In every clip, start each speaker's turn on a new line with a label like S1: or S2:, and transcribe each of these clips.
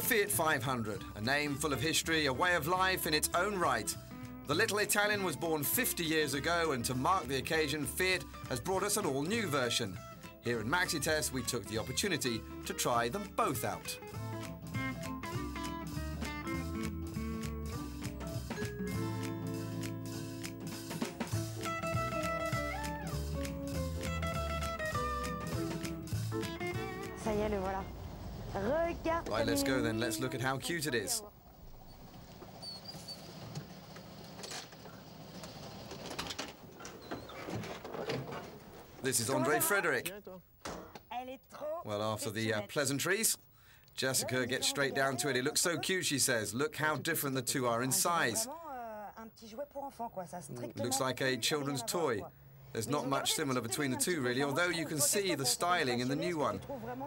S1: Fiat 500, a name full of history, a way of life in its own right. The little Italian was born 50 years ago, and to mark the occasion, Fiat has brought us an all-new version. Here at Maxitest, we took the opportunity to try them both out.
S2: Ça y est, le voilà. Regarde.
S1: Right, let's go then. Let's look at how cute it is. This is Andre Frederick. Well, after the pleasantries, Jessica gets straight down to it. It looks so cute, she says. Look how different the two are in size. Looks like a children's toy. There's not much similar between the two, really, although you can see the styling in the new one.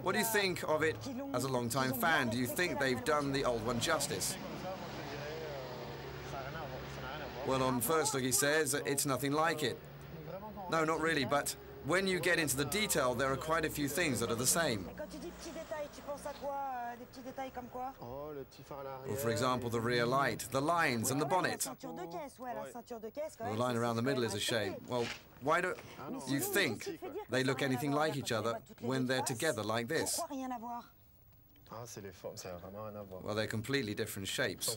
S1: What do you think of it as a long-time fan? Do you think they've done the old one justice? Well, on first look, he says it's nothing like it. No, not really, but when you get into the detail, there are quite a few things that are the same. Well, for example, the rear light, the lines and the bonnet. The line around the middle is a shame. Well, why don't you think they look anything like each other when they're together like this? Well, they're completely different shapes.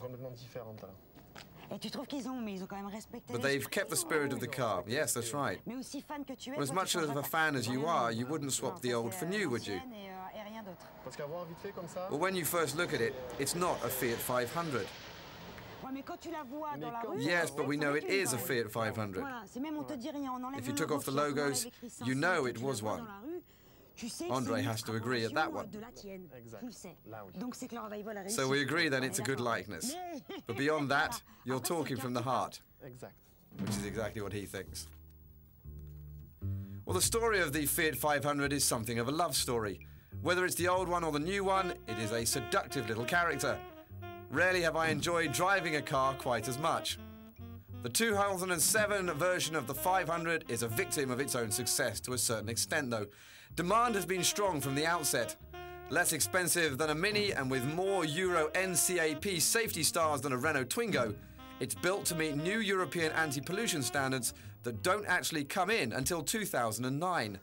S1: But they've kept the spirit of the car. Yes, that's right. Well, as much of a fan as you are, you wouldn't swap the old for new, would you? Well, when you first look at it, it's not a Fiat 500. Yes, but we know it is a Fiat 500. If you took off the logos, you know it was one. Andre has to agree at that one. So we agree that it's a good likeness. But beyond that, you're talking from the heart. Which is exactly what he thinks. Well, the story of the Fiat 500 is something of a love story. Whether it's the old one or the new one, it is a seductive little character. Rarely have I enjoyed driving a car quite as much. The 2007 version of the 500 is a victim of its own success to a certain extent, though. Demand has been strong from the outset. Less expensive than a Mini and with more Euro NCAP safety stars than a Renault Twingo, it's built to meet new European anti-pollution standards that don't actually come in until 2009.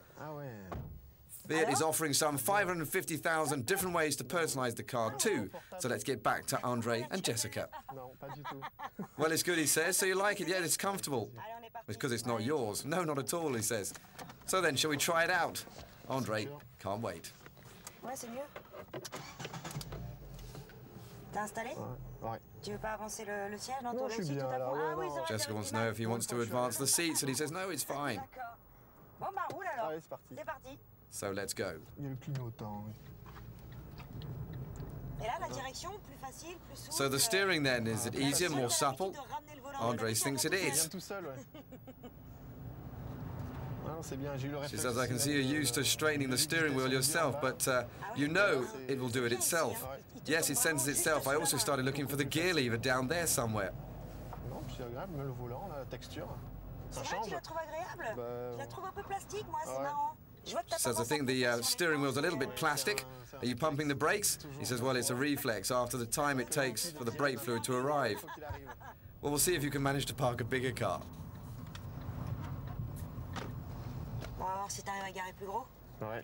S1: Fiat is offering some 550,000 different ways to personalize the car too. So let's get back to Andre and Jessica. Well, it's good, he says. So you like it? Yeah, it's comfortable. It's because it's not yours. No, not at all, he says. So then, shall we try it out? Andre can't wait.
S2: Ouais, c'est mieux. T'es installé?
S3: Ouais.
S2: Tu veux pas avancer le siège? Non, toi aussi, tout à fond. Ah oui, ça
S1: Jessica wants to know if he wants to advance the seats, and he says, no, it's fine.
S2: D'accord. Bon, bah, roule alors.
S3: Allez, c'est parti.
S2: C'est parti.
S1: So let's go.
S3: Il y a le clignotant, oui.
S2: Et là, la direction, plus facile, plus souple.
S1: So the steering then, is it easier, more supple? Andre thinks it is.
S3: Tout seul, ouais. Non, c'est bien, j'ai eu le réflexe.
S1: She says, I can see you're used to straightening the steering wheel yourself, but you know it will do it itself. Yes, it senses itself. I also started looking for the gear lever down there somewhere.
S3: Non, puis c'est agréable, même le volant, la texture. Ça
S2: C'est vrai que
S3: change.
S2: tu la trouves agréable? Je la trouve un peu plastique, moi, c'est
S3: Ouais.
S2: marrant.
S1: She says, I think the steering wheel's a little bit plastic. Are you pumping the brakes? He says, well, it's a reflex after the time it takes for the brake fluid to arrive. Well, we'll see if you can manage to park a bigger car.
S2: On va voir si t'arrives à garer plus gros.
S3: Ouais.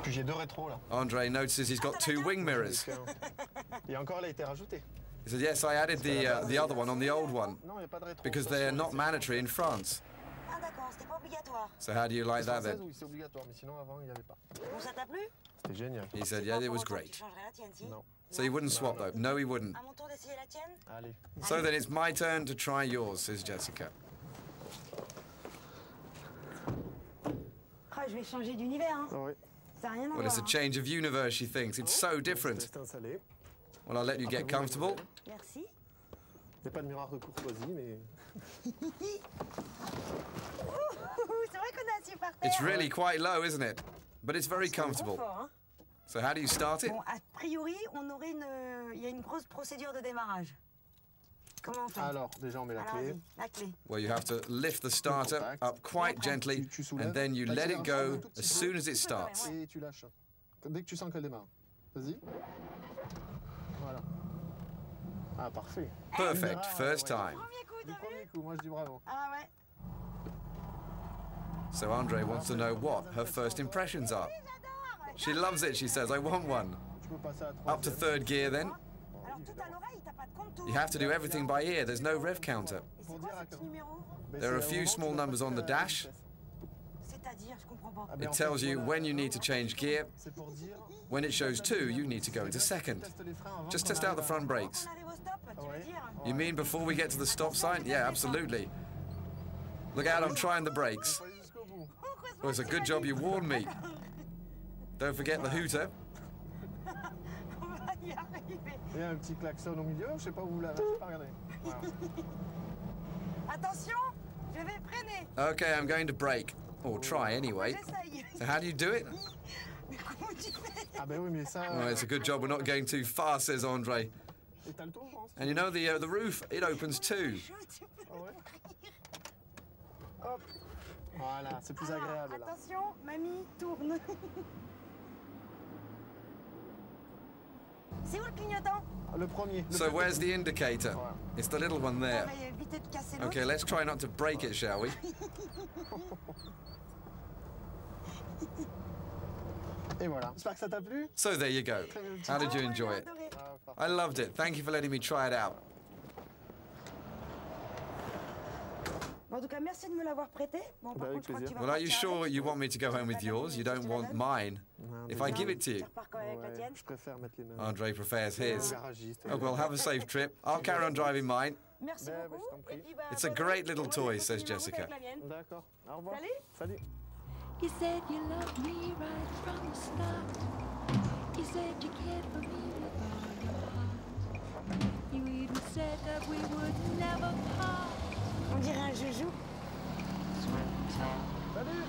S3: Puis j'ai deux rétros là.
S1: Andre notices he's got two wing mirrors.
S3: Et encore, elle a été rajoutée.
S1: He said, yes, I added the other one on the old one
S3: Non, il n'y a pas de rétro.
S1: because they are not mandatory in France.
S2: Ah d'accord, c'était pas obligatoire.
S1: So how do you like that then?
S3: Oui, c'est obligatoire, mais sinon avant, il n'y avait pas.
S2: Bon, ça t'a plu?
S3: C'était génial.
S1: He said, yeah, it was
S2: Tu
S1: great.
S2: changerais la tienne, si?
S3: Non.
S1: So he wouldn't swap though? No, he wouldn't.
S2: À mon tour d'essayer la tienne?
S3: Allez.
S1: So then it's my turn to try yours, says Jessica.
S2: Ah, je vais changer d'univers, hein.
S3: Ah oui.
S2: Ça n'a rien à
S1: Well, it's a
S2: voir.
S1: change of universe, she thinks. It's so different.
S3: Restez installé.
S1: Well, I'll let you get comfortable.
S2: Merci.
S3: Il n'y a pas de miroir de courtoisie, mais...
S2: C'est vrai qu'on est assis par terre.
S1: It's really quite low, isn't it? But it's very comfortable.
S2: Trop fort, hein.
S1: So how do you start it?
S2: Bon, a priori, il y a une grosse procédure de démarrage. Comment on fait?
S3: Alors, déjà, on met la
S2: Alors,
S3: clé.
S2: vas-y, la clé.
S1: Well, you have to lift the starter up quite gently, and then you let it go as soon as it starts.
S3: Et tu lâches. Dès que tu sens qu'elle démarre. Vas-y. Voilà. Ah, parfait.
S1: Perfect, first time.
S2: Premier coup,
S3: Du
S2: t'as
S3: premier
S2: vu?
S3: coup, moi je dis bravo.
S2: Ah ouais.
S1: So Andre wants to know what her first impressions are. She loves it, she says, I want one.
S3: Tu peux passer à
S1: Up to
S3: troisième.
S1: third gear then.
S2: Alors tout à l'oreille, t'as pas de compte.
S1: You have to do everything by ear, there's no rev counter.
S2: Et c'est quoi ce petit numéro?
S3: Mais
S1: There are a
S3: c'est au
S1: few
S3: moment où
S1: small
S3: tu vas
S1: numbers on
S3: passer
S1: the
S3: à la
S1: dash.
S3: vitesse.
S2: C'est-à-dire, je comprends pas.
S3: Ah, ben,
S1: It
S3: en fait,
S1: tells you
S3: voilà.
S1: when you need to change gear.
S3: C'est pour dire.
S1: When it shows 2, you need to go into second.
S3: Teste les freins avant
S1: Just
S3: qu'on
S1: test out the
S3: arrive
S1: front brakes.
S2: On arrive au stop, tu veux
S3: Ouais.
S2: dire?
S1: You mean before we get to the stop sign? Yeah, absolutely. Look out, I'm trying the brakes.
S3: Faut aller jusqu'au bout.
S1: Well, it's a good job you warned me. Don't forget the hooter.
S2: On va y arriver.
S3: Il y a un petit klaxon au milieu, je sais pas où vous l'avez, j'ai pas regardé. Voilà.
S2: Attention, je vais freiner.
S1: Okay, I'm going to brake. Or try anyway.
S2: J'essaye.
S1: So how do you do it?
S2: Mais comment tu fais?
S3: Ah ben oui, mais ça...
S1: Well, it's a good job we're not going too fast, says Andre.
S3: Et t'as le tour, je pense.
S1: And you know the roof, it opens too.
S2: Tu peux
S3: Ah ouais. Hop. Voilà, c'est plus
S2: Alors,
S3: agréable là.
S2: attention, mamie, tourne. C'est où le clignotant?
S3: Ah, le premier.
S1: So where's the indicator? It's the little one
S2: On
S1: there.
S2: va éviter de casser l'autre.
S1: Okay, let's try not to break it, shall we?
S3: Et voilà. J'espère que ça t'a plu.
S1: So there you go. How did you enjoy it?
S2: Adoré.
S3: Ah, parfait.
S1: I loved it. Thank you for letting me try it out.
S2: Bon, en tout cas, merci de me l'avoir prêté. Bon, par
S3: Avec
S2: contre, je crois que
S3: plaisir.
S2: tu vas
S1: Well, are you
S2: partir
S1: sure
S2: avec.
S1: you want me to go home with yours? You don't want mine?
S3: Non,
S1: If I give it to
S2: Tu
S1: you?
S2: repars quand même avec la
S3: Ouais,
S2: tienne?
S3: je préfère mettre les mêmes.
S1: Andre prefers
S3: Le
S1: his.
S3: garagiste.
S1: Oh, well, have a safe trip. I'll carry on driving mine.
S2: Merci
S3: Ben,
S2: beaucoup.
S3: je t'en prie.
S2: Et puis, bah,
S1: It's a
S2: bonne
S1: great
S2: route.
S1: little
S2: Moi,
S1: toy,
S2: je
S1: says
S2: continue la route
S1: Jessica.
S2: avec la mienne.
S3: D'accord. Au revoir.
S2: Salut.
S3: Salut.
S4: You said you loved me right from the start. You said you cared for me with all your heart. You even said that we would never part.
S2: On dirait un joujou.
S4: Sweet time.
S3: Salut.